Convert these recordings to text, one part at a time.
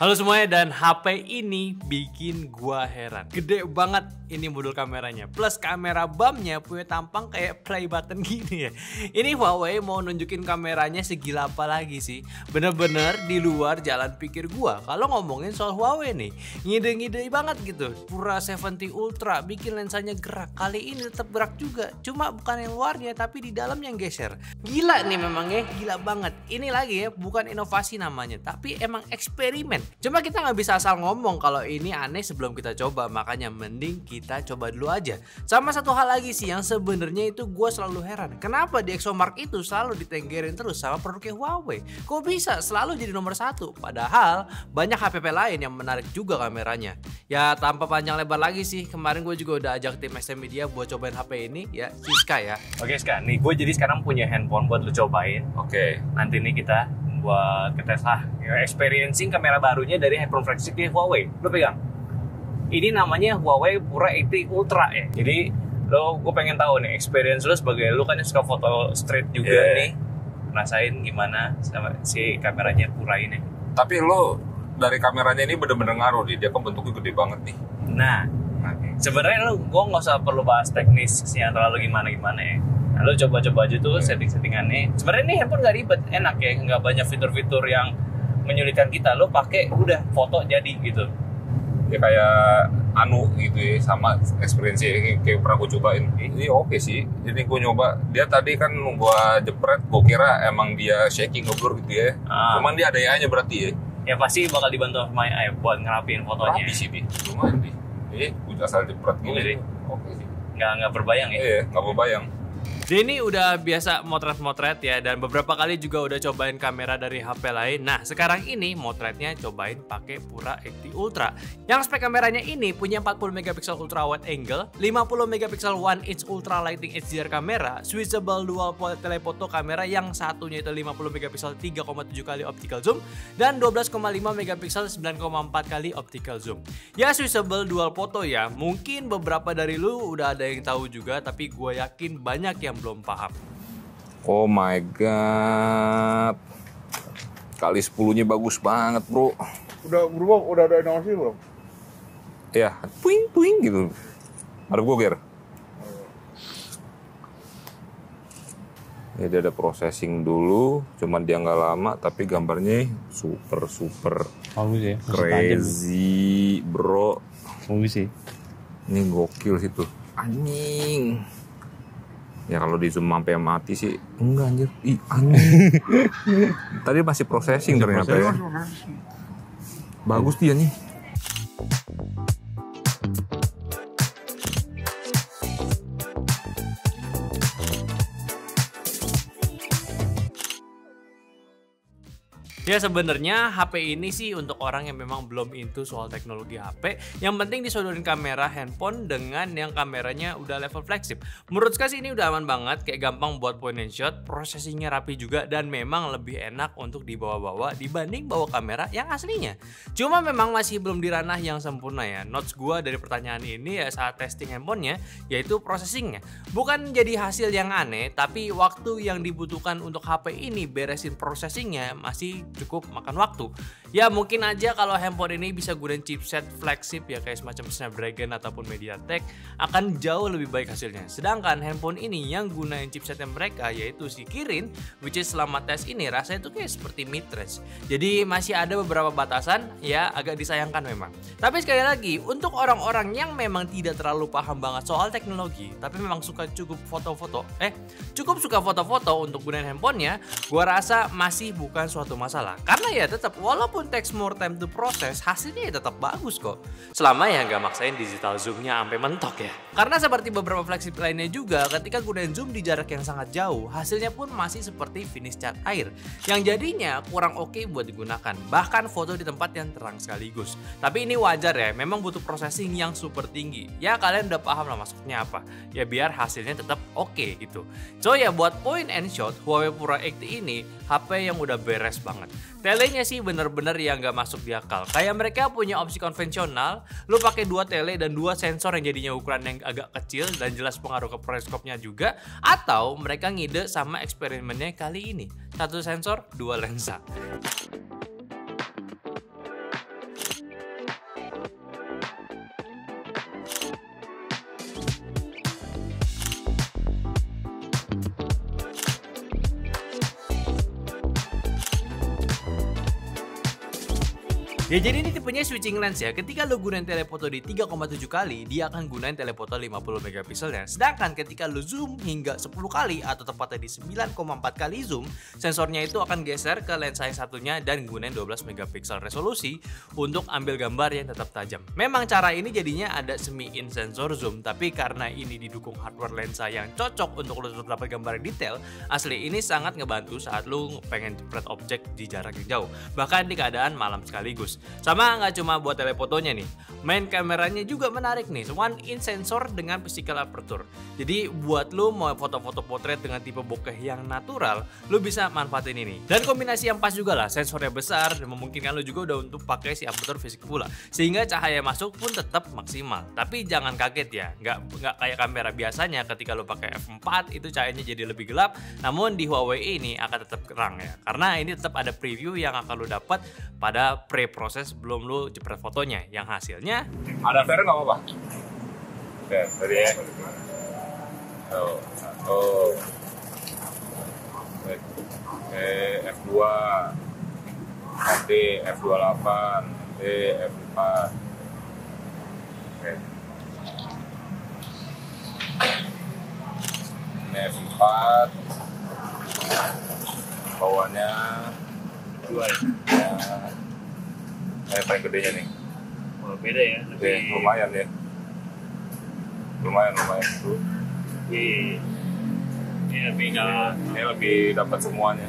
Halo semuanya, dan HP ini bikin gua heran. Gede banget ini modul kameranya. Plus kamera bumpnya punya tampang kayak play button gini ya. Ini Huawei mau nunjukin kameranya segila apa lagi sih? Bener-bener di luar jalan pikir gua kalau ngomongin soal Huawei nih. Ngide-ngide banget gitu. Pura 70 Ultra bikin lensanya gerak. Kali ini tetap gerak juga. Cuma bukan yang luarnya tapi di dalam yang geser. Gila nih memangnya, gila banget. Ini lagi ya, bukan inovasi namanya, tapi emang eksperimen. Cuma kita nggak bisa asal ngomong kalau ini aneh sebelum kita coba, makanya mending kita coba dulu aja. Sama satu hal lagi sih yang sebenarnya itu gue selalu heran, kenapa di ExoMark itu selalu ditenggerin terus sama produknya Huawei? Kok bisa selalu jadi nomor satu? Padahal banyak HPP lain yang menarik juga kameranya. Ya tanpa panjang lebar lagi sih, kemarin gue juga udah ajak tim SM Media buat cobain HP ini ya, si Ska ya. Oke Ska, nih gue jadi sekarang punya handphone buat lu cobain. Oke. Nanti nih kita buat ngetes experiencing kamera barunya dari handphone flagshipnya Huawei. Lo pegang. Ini namanya Huawei Pura 80 Ultra ya. Jadi gue pengen tahu nih experience lo sebagai lo kan yang suka foto street juga nih. Rasain gimana sama si kameranya Pura ini. Tapi lo dari kameranya ini bener-bener ngaruh nih. Dia kan bentuknya gede banget nih. Nah, sebenarnya gue nggak usah perlu bahas teknisnya terlalu gimana-gimana ya. Nah, lo coba-coba aja tuh setting-settingannya. Sebenarnya ini handphone nggak ribet, enak ya, nggak banyak fitur-fitur yang menyulitkan kita. Lo pakai udah foto jadi gitu. Ya kayak anu gitu ya, sama experience kayak pernah gue cobain. Ini oke sih. Ini gue nyoba. Dia tadi kan gue jepret, gue kira emang dia shaking ngeblur gitu ya. Cuman dia ada AI-nya berarti ya. Ya pasti bakal dibantu sama AI buat ngerapiin fotonya. Rapi sih dia, lumayan dia. Gue asal jepret gini. Oke sih. Nggak berbayang ya? Iya, nggak berbayang. Dia ini udah biasa motret-motret ya, dan beberapa kali juga udah cobain kamera dari HP lain. Nah sekarang ini motretnya cobain pakai Pura 80 Ultra. Yang spek kameranya ini punya 40 megapiksel ultra wide angle, 50 megapiksel 1 inch ultra lighting HDR kamera, switchable dual telephoto kamera yang satunya itu 50 megapiksel 3,7 kali optical zoom dan 12,5 megapiksel 9,4 kali optical zoom. Ya switchable dual foto ya, mungkin beberapa dari lu udah ada yang tahu juga, tapi gue yakin banyak yang belum paham. Oh my god. Kali 10-nya bagus banget, bro. Udah berubah, udah ada inovasi belum? Ya, puing-puing gitu. Ada gue, Ger. Ya, dia ada processing dulu, cuman dia nggak lama, tapi gambarnya super bagus ya, crazy, bro. bagus sih. Ini gokil sih tuh. Anjing. Ya kalau di zoom sampai mati sih enggak anjir. Ih, anjing. Tadi masih processing ternyata ya. Bagus dia nih. Ya sebenarnya HP ini sih untuk orang yang memang belum into soal teknologi HP. Yang penting disodorin kamera handphone dengan yang kameranya udah level flagship. Menurut saya sih ini udah aman banget, kayak gampang buat point and shot, processingnya rapi juga, dan memang lebih enak untuk dibawa-bawa dibanding bawa kamera yang aslinya. Cuma memang masih belum di ranah yang sempurna ya. Notes gua dari pertanyaan ini ya saat testing handphonenya yaitu processingnya. Bukan jadi hasil yang aneh, tapi waktu yang dibutuhkan untuk HP ini beresin processingnya masih cukup makan waktu. Ya mungkin aja kalau handphone ini bisa gunain chipset flagship ya kayak semacam Snapdragon ataupun MediaTek akan jauh lebih baik hasilnya. Sedangkan handphone ini yang gunain chipsetnya mereka yaitu si Kirin, which is selama tes ini rasanya itu kayak seperti mid-range. Jadi masih ada beberapa batasan ya, agak disayangkan memang. Tapi sekali lagi untuk orang-orang yang memang tidak terlalu paham banget soal teknologi tapi memang cukup suka foto-foto untuk gunain handphonenya, gua rasa masih bukan suatu masalah. Karena ya tetap walaupun takes more time to process, hasilnya ya tetap bagus kok. Selama ya nggak maksain digital zoomnya sampai mentok ya. Karena seperti beberapa flagship lainnya juga, ketika gunain zoom di jarak yang sangat jauh, hasilnya pun masih seperti finish cat air, yang jadinya kurang oke buat digunakan. Bahkan foto di tempat yang terang sekaligus. Tapi ini wajar ya, memang butuh processing yang super tinggi. Ya kalian udah paham lah maksudnya apa. Ya biar hasilnya tetap oke gitu. So ya buat point and shot, Huawei Pura 80 ini HP yang udah beres banget. Telenya sih bener-bener yang gak masuk di akal. Kayak mereka punya opsi konvensional, lu pakai 2 tele dan 2 sensor yang jadinya ukuran yang agak kecil dan jelas pengaruh ke periskopnya juga. Atau mereka ngide sama eksperimennya kali ini, 1 sensor 2 lensa. Ya jadi ini tipenya switching lens ya. Ketika lo gunain telefoto di 3,7 kali, dia akan gunain telefoto 50 megapikselnya. Sedangkan ketika lo zoom hingga 10 kali atau tepatnya di 9,4 kali zoom, sensornya itu akan geser ke lensa yang satunya dan gunain 12 megapiksel resolusi untuk ambil gambar yang tetap tajam. Memang cara ini jadinya ada semi-in sensor zoom, tapi karena ini didukung hardware lensa yang cocok untuk lo tetap dapat gambar yang detail, asli ini sangat ngebantu saat lo pengen jepret objek di jarak yang jauh, bahkan di keadaan malam sekaligus. Sama nggak cuma buat telefotonya nih, main kameranya juga menarik nih, one in sensor dengan physical aperture. Jadi buat lo mau foto-foto potret dengan tipe bokeh yang natural, lo bisa manfaatin ini. Dan kombinasi yang pas juga lah, sensornya besar dan memungkinkan lo juga udah untuk pakai si aperture fisik pula, sehingga cahaya masuk pun tetap maksimal. Tapi jangan kaget ya, nggak kayak kamera biasanya ketika lo pakai f4 itu cahayanya jadi lebih gelap. Namun di Huawei ini akan tetap terang ya, karena ini tetap ada preview yang akan lo dapat pada pre-proses sebelum lo jepret fotonya, yang hasilnya Ada fair nggak apa-apa? Oke, tadi ya. F2, nanti F28, nanti F4. Oke. Ini F4. Bawahnya 2 ya. Yang paling gedenya nih. Oh, beda ya, Oke, lumayan ya. Lumayan tuh. Ini lebih Ini lebih dapat semuanya.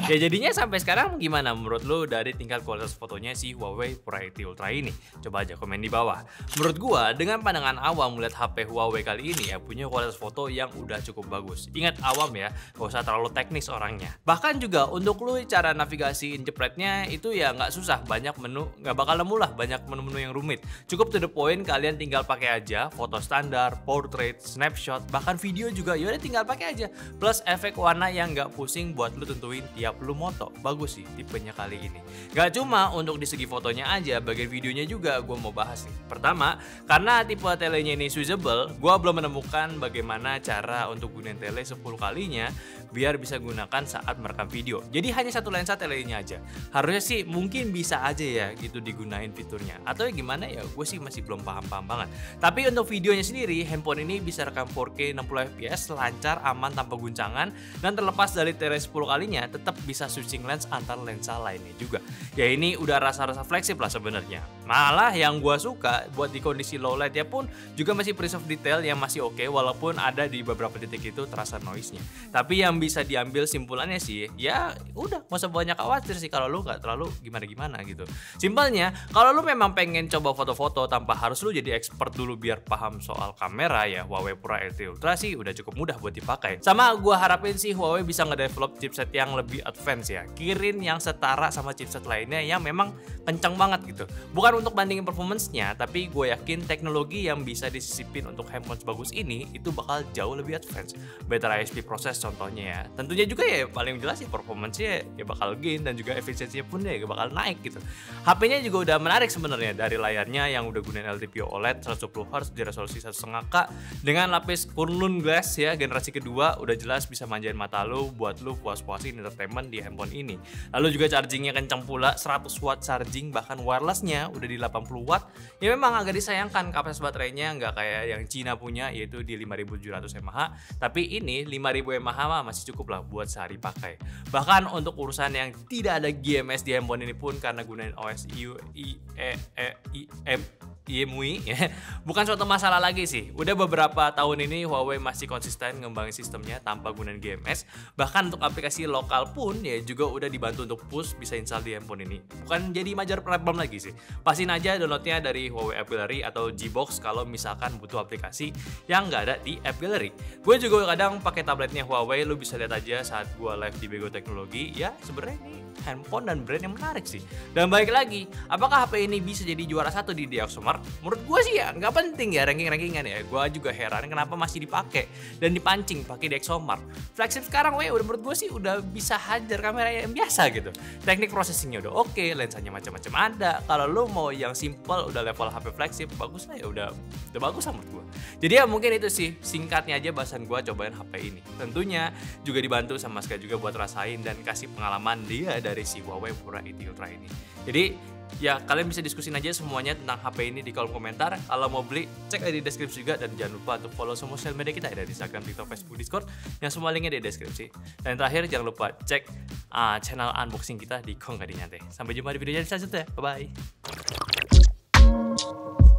ya jadinya sampai sekarang gimana menurut lo dari tingkat kualitas fotonya si Huawei P80 Ultra ini? Coba aja komen di bawah. Menurut gua dengan pandangan awam melihat HP Huawei kali ini ya punya kualitas foto yang udah cukup bagus. Ingat awam ya, gak usah terlalu teknis orangnya. Bahkan juga untuk lo cara navigasi jepretnya itu ya nggak susah, banyak menu, nggak bakal nemu lah banyak menu-menu yang rumit. Cukup to the point, kalian tinggal pakai aja foto standar, portrait, snapshot, bahkan video juga yaudah tinggal pakai aja. Plus efek warna yang nggak pusing buat lo tentuin tiap lu moto. Bagus sih tipenya kali ini. Gak cuma untuk di segi fotonya aja, bagian videonya juga gue mau bahas nih. Pertama, karena tipe telenya ini switchable, gue belum menemukan bagaimana cara untuk gunain tele 10 kalinya biar bisa gunakan saat merekam video. Jadi hanya satu lensa telenya aja. Harusnya sih mungkin bisa aja ya gitu digunain fiturnya. Atau gimana ya, gue sih masih belum paham banget. Tapi untuk videonya sendiri, handphone ini bisa rekam 4K 60 fps lancar, aman, tanpa guncangan, dan terlepas dari tele 10 kalinya tetap bisa switching lens antar lensa lainnya juga. Ya ini udah rasa-rasa fleksibel lah sebenarnya. Malah yang gua suka buat di kondisi low light ya pun juga masih preserve detail yang masih oke, walaupun ada di beberapa titik itu terasa noise-nya. Tapi yang bisa diambil simpulannya sih, ya udah nggak usah banyak khawatir sih kalau lu nggak terlalu gimana-gimana gitu. Simpelnya, kalau lu memang pengen coba foto-foto tanpa harus lu jadi expert dulu biar paham soal kamera ya, Huawei P80 Ultra sih udah cukup mudah buat dipakai. Sama gua harapin sih Huawei bisa ngedevelop chipset yang lebih advance ya, Kirin yang setara sama chipset lainnya yang memang kencang banget gitu. Bukan untuk bandingin performance-nya, tapi gue yakin teknologi yang bisa disisipin untuk handphone sebagus ini itu bakal jauh lebih advance. Better ISP proses contohnya ya. Tentunya juga ya paling jelas ya performance-nya ya bakal gain, dan juga efisiensinya pun ya bakal naik gitu. HP-nya juga udah menarik sebenarnya, dari layarnya yang udah gunain LTPO OLED 120Hz di resolusi 1,5K dengan lapis Kunlun Glass ya generasi kedua, udah jelas bisa manjain mata lu buat lu puas-puasin entertainment di handphone ini. Lalu juga chargingnya kencang pula, 100 watt charging, bahkan wirelessnya udah di 80 watt. Ya memang agak disayangkan kapasitas baterainya nggak kayak yang Cina punya, yaitu di 5700 mAh, tapi ini 5000 mAh masih cukup lah buat sehari pakai. Bahkan untuk urusan yang tidak ada GMS di handphone ini pun karena gunain OS EMUI ya, bukan suatu masalah lagi sih. Udah beberapa tahun ini Huawei masih konsisten ngembangin sistemnya tanpa gunain GMS. Bahkan untuk aplikasi lokal pun ya juga udah dibantu untuk push bisa install di handphone ini. Bukan jadi major problem lagi sih. Pastiin aja downloadnya dari Huawei App Gallery atau Gbox kalau misalkan butuh aplikasi yang nggak ada di App Gallery. Gue juga kadang pakai tabletnya Huawei, lu bisa lihat aja saat gue live di Bego Teknologi. Ya sebenarnya ini handphone dan brand yang menarik sih. Dan balik lagi, apakah HP ini bisa jadi juara satu di DxOMark? Menurut gue sih ya nggak penting ya ranking-rankingan ya. Gue juga heran kenapa masih dipakai dan dipancing pakai DxOMark. Flagship sekarang udah menurut gue sih udah bisa hajar kamera yang biasa gitu. Teknik processingnya udah oke, lensanya macam-macam ada. Kalau lo mau yang simple udah level HP flagship bagus lah ya, udah bagus lah menurut gue. Jadi ya mungkin itu sih singkatnya aja bahasan gue cobain HP ini. Tentunya juga dibantu sama Ska juga buat rasain dan kasih pengalaman dia dari si Huawei P80 Ultra ini. Jadi Ya, kalian bisa diskusin aja semuanya tentang HP ini di kolom komentar. Kalau mau beli, cek aja di deskripsi juga. Dan jangan lupa untuk follow semua sosial media kita, ada di Instagram, TikTok, Facebook, Discord. Yang semua linknya di deskripsi. Dan terakhir, jangan lupa cek channel unboxing kita di Kong Gadi Nyantai. Sampai jumpa di video selanjutnya. Bye-bye.